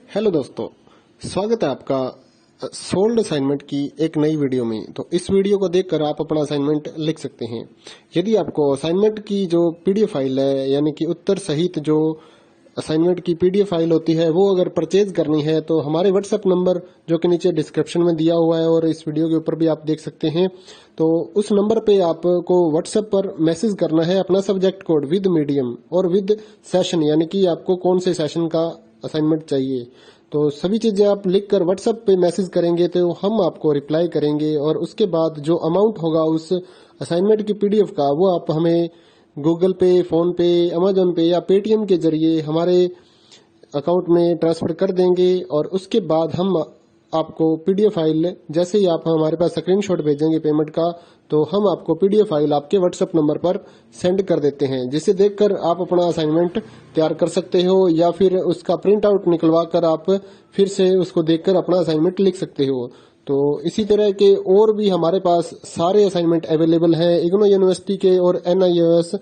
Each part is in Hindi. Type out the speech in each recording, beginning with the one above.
हेलो दोस्तों, स्वागत है आपका सोल्ड असाइनमेंट की एक नई वीडियो में। तो इस वीडियो को देखकर आप अपना असाइनमेंट लिख सकते हैं। यदि आपको असाइनमेंट की जो पीडीएफ फाइल है, यानी कि उत्तर सहित जो असाइनमेंट की पीडीएफ फाइल होती है, वो अगर परचेज करनी है तो हमारे व्हाट्सएप नंबर जो कि नीचे डिस्क्रिप्शन में दिया हुआ है और इस वीडियो के ऊपर भी आप देख सकते हैं, तो उस नंबर पे आपको व्हाट्सएप पर मैसेज करना है अपना सब्जेक्ट कोड विद मीडियम और विद सेशन, यानी कि आपको कौन से सेशन का असाइनमेंट चाहिए। तो सभी चीजें आप लिखकर व्हाट्सएप पे मैसेज करेंगे तो हम आपको रिप्लाई करेंगे और उसके बाद जो अमाउंट होगा उस असाइनमेंट की पीडीएफ का, वो आप हमें गूगल पे, फोन पे, अमेजोन पे या पेटीएम के जरिए हमारे अकाउंट में ट्रांसफर कर देंगे। और उसके बाद हम आपको पीडीएफ फाइल, जैसे ही आप हमारे पास स्क्रीनशॉट भेजेंगे पेमेंट का, तो हम आपको पीडीएफ फाइल आपके व्हाट्सएप नंबर पर सेंड कर देते हैं, जिसे देखकर आप अपना असाइनमेंट तैयार कर सकते हो या फिर उसका प्रिंट आउट निकलवा कर आप फिर से उसको देखकर अपना असाइनमेंट लिख सकते हो। तो इसी तरह के और भी हमारे पास सारे असाइनमेंट अवेलेबल हैं। इग्नो यूनिवर्सिटी के और NIOS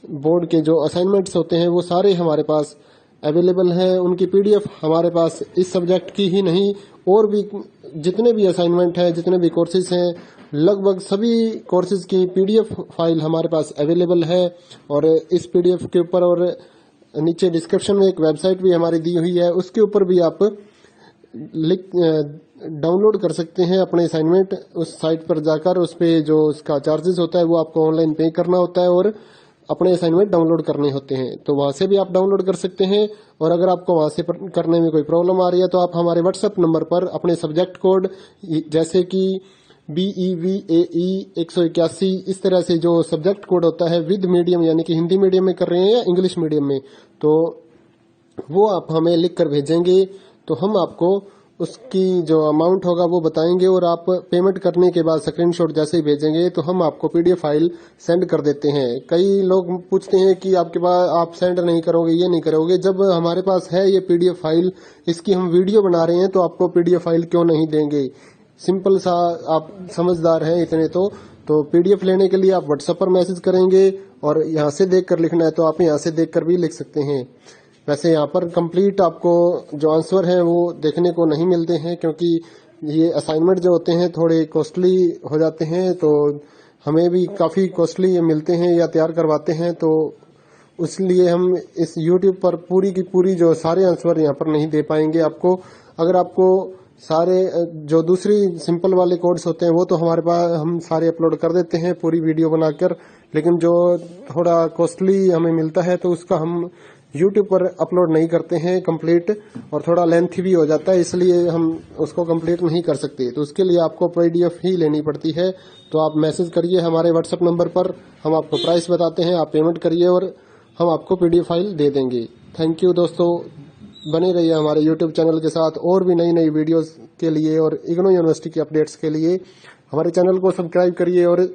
बोर्ड के जो असाइनमेंट्स होते हैं वो सारे हमारे पास अवेलेबल हैं। उनकी पीडीएफ हमारे पास इस सब्जेक्ट की ही नहीं, और भी जितने भी असाइनमेंट हैं, जितने भी कोर्सेज हैं, लगभग सभी कोर्सेज की पीडीएफ फाइल हमारे पास अवेलेबल है। और इस पीडीएफ के ऊपर और नीचे डिस्क्रिप्शन में एक वेबसाइट भी हमारी दी हुई है, उसके ऊपर भी आप डाउनलोड कर सकते हैं अपने असाइनमेंट। उस साइट पर जाकर उस पे जो उसका चार्जेस होता है वो आपको ऑनलाइन पे करना होता है और अपने असाइनमेंट डाउनलोड करने होते हैं। तो वहां से भी आप डाउनलोड कर सकते हैं। और अगर आपको वहां से करने में कोई प्रॉब्लम आ रही है तो आप हमारे व्हाट्सएप नंबर पर अपने सब्जेक्ट कोड, जैसे कि BEVAE 181, इस तरह से जो सब्जेक्ट कोड होता है विद मीडियम, यानी कि हिंदी मीडियम में कर रहे हैं या इंग्लिश मीडियम में, तो वो आप हमें लिख कर भेजेंगे तो हम आपको उसकी जो अमाउंट होगा वो बताएंगे। और आप पेमेंट करने के बाद स्क्रीनशॉट जैसे ही भेजेंगे तो हम आपको पीडीएफ फाइल सेंड कर देते हैं। कई लोग पूछते हैं कि आपके पास आप सेंड नहीं करोगे, ये नहीं करोगे। जब हमारे पास है ये पीडीएफ फाइल, इसकी हम वीडियो बना रहे हैं, तो आपको पीडीएफ फाइल क्यों नहीं देंगे। सिंपल सा, आप समझदार हैं इतने तो पीडीएफ लेने के लिए आप व्हाट्सएप पर मैसेज करेंगे और यहाँ से देखकर लिखना है तो आप यहाँ से देखकर भी लिख सकते हैं। वैसे यहाँ पर कंप्लीट आपको जो आंसर है वो देखने को नहीं मिलते हैं, क्योंकि ये असाइनमेंट जो होते हैं थोड़े कॉस्टली हो जाते हैं, तो हमें भी काफी कॉस्टली मिलते हैं या तैयार करवाते हैं। तो इसलिए हम इस YouTube पर पूरी की पूरी जो सारे आंसर यहाँ पर नहीं दे पाएंगे आपको। अगर आपको सारे जो दूसरी सिंपल वाले कोड्स होते हैं वो तो हमारे पास हम सारे अपलोड कर देते हैं पूरी वीडियो बनाकर, लेकिन जो थोड़ा कॉस्टली हमें मिलता है तो उसका हम YouTube पर अपलोड नहीं करते हैं कंप्लीट, और थोड़ा लेंथी भी हो जाता है, इसलिए हम उसको कंप्लीट नहीं कर सकते। तो उसके लिए आपको पीडीएफ ही लेनी पड़ती है। तो आप मैसेज करिए हमारे व्हाट्सएप नंबर पर, हम आपको प्राइस बताते हैं, आप पेमेंट करिए और हम आपको पीडीएफ फाइल दे देंगे। थैंक यू दोस्तों, बने रहिए हमारे YouTube चैनल के साथ और भी नई नई वीडियोस के लिए और इग्नो यूनिवर्सिटी की अपडेट्स के लिए हमारे चैनल को सब्सक्राइब करिए और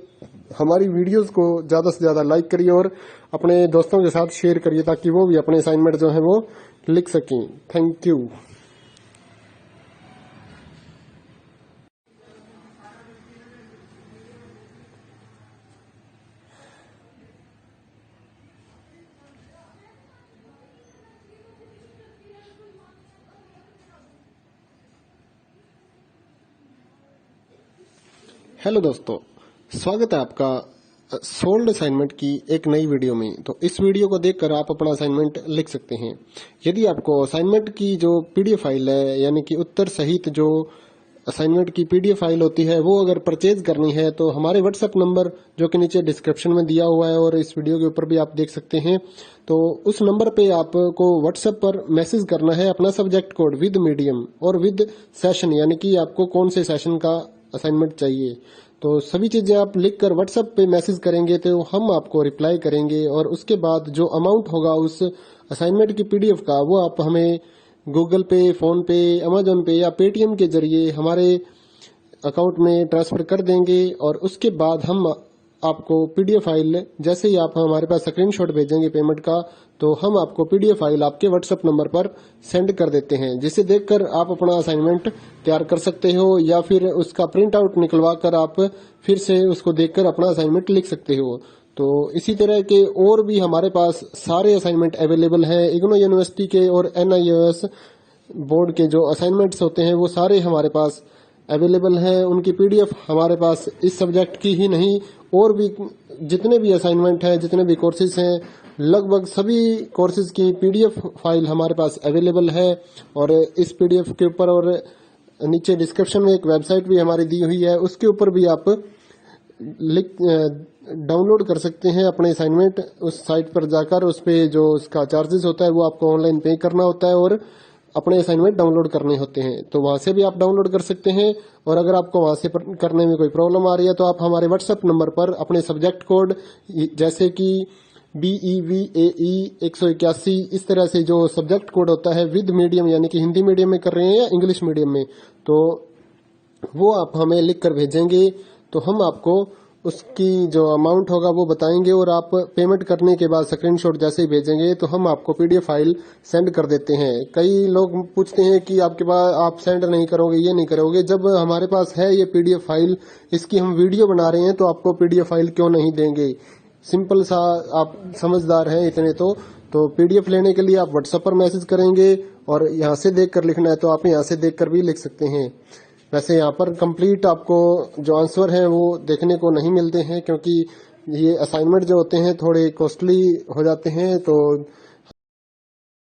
हमारी वीडियोस को ज्यादा से ज्यादा लाइक करिए और अपने दोस्तों के साथ शेयर करिए, ताकि वो भी अपने असाइनमेंट जो है वो लिख सकें। Thank you. हेलो दोस्तों, स्वागत है आपका सोल्ड असाइनमेंट की एक नई वीडियो में। तो इस वीडियो को देखकर आप अपना असाइनमेंट लिख सकते हैं। यदि आपको असाइनमेंट की जो पीडीएफ फाइल है, यानी कि उत्तर सहित जो असाइनमेंट की पीडीएफ फाइल होती है, वो अगर परचेज करनी है तो हमारे व्हाट्सएप नंबर जो कि नीचे डिस्क्रिप्शन में दिया हुआ है और इस वीडियो के ऊपर भी आप देख सकते हैं, तो उस नंबर पे आपको व्हाट्सएप पर मैसेज करना है अपना सब्जेक्ट कोड विद मीडियम और विद सेशन, यानी कि आपको कौन से सेशन का असाइनमेंट चाहिए। तो सभी चीजें आप लिखकर व्हाट्सएप पे मैसेज करेंगे तो हम आपको रिप्लाई करेंगे और उसके बाद जो अमाउंट होगा उस असाइनमेंट की पीडीएफ का, वो आप हमें गूगल पे, फोन पे, अमेजोन पे या पेटीएम के जरिए हमारे अकाउंट में ट्रांसफर कर देंगे। और उसके बाद हम आपको पीडीएफ फाइल, जैसे ही आप हमारे पास स्क्रीनशॉट भेजेंगे पेमेंट का, तो हम आपको पीडीएफ फाइल आपके व्हाट्सएप नंबर पर सेंड कर देते हैं, जिसे देखकर आप अपना असाइनमेंट तैयार कर सकते हो या फिर उसका प्रिंट आउट निकलवा कर आप फिर से उसको देखकर अपना असाइनमेंट लिख सकते हो। तो इसी तरह के और भी हमारे पास सारे असाइनमेंट अवेलेबल हैं। इग्नो यूनिवर्सिटी के और NIOS बोर्ड के जो असाइनमेंट्स होते हैं वो सारे हमारे पास अवेलेबल हैं। उनकी पीडीएफ हमारे पास इस सब्जेक्ट की ही नहीं और भी जितने भी असाइनमेंट हैं, जितने भी कोर्सेज हैं, लगभग सभी कोर्सेज की पीडीएफ फाइल हमारे पास अवेलेबल है। और इस पीडीएफ के ऊपर और नीचे डिस्क्रिप्शन में एक वेबसाइट भी हमारी दी हुई है, उसके ऊपर भी आप डाउनलोड कर सकते हैं अपने असाइनमेंट। उस साइट पर जाकर उस पे जो उसका चार्जेस होता है वो आपको ऑनलाइन पे करना होता है और अपने असाइनमेंट डाउनलोड करने होते हैं। तो वहां से भी आप डाउनलोड कर सकते हैं। और अगर आपको वहां से करने में कोई प्रॉब्लम आ रही है तो आप हमारे व्हाट्सएप नंबर पर अपने सब्जेक्ट कोड जैसे कि BEVAE 181 इस तरह से जो सब्जेक्ट कोड होता है विद मीडियम यानी कि हिंदी मीडियम में कर रहे हैं या इंग्लिश मीडियम में, तो वो आप हमें लिख कर भेजेंगे तो हम आपको उसकी जो अमाउंट होगा वो बताएंगे और आप पेमेंट करने के बाद स्क्रीनशॉट जैसे ही भेजेंगे तो हम आपको पीडीएफ फाइल सेंड कर देते हैं। कई लोग पूछते हैं कि आपके पास आप सेंड नहीं करोगे, ये नहीं करोगे। जब हमारे पास है ये पीडीएफ फाइल, इसकी हम वीडियो बना रहे हैं तो आपको पीडीएफ फाइल क्यों नहीं देंगे। सिंपल सा, आप समझदार हैं इतने तो पीडीएफ लेने के लिए आप व्हाट्सएप पर मैसेज करेंगे और यहाँ से देख कर लिखना है तो आप यहाँ से देख कर भी लिख सकते हैं। वैसे यहाँ पर कंप्लीट आपको जो आंसर है वो देखने को नहीं मिलते हैं क्योंकि ये असाइनमेंट जो होते हैं थोड़े कॉस्टली हो जाते हैं। तो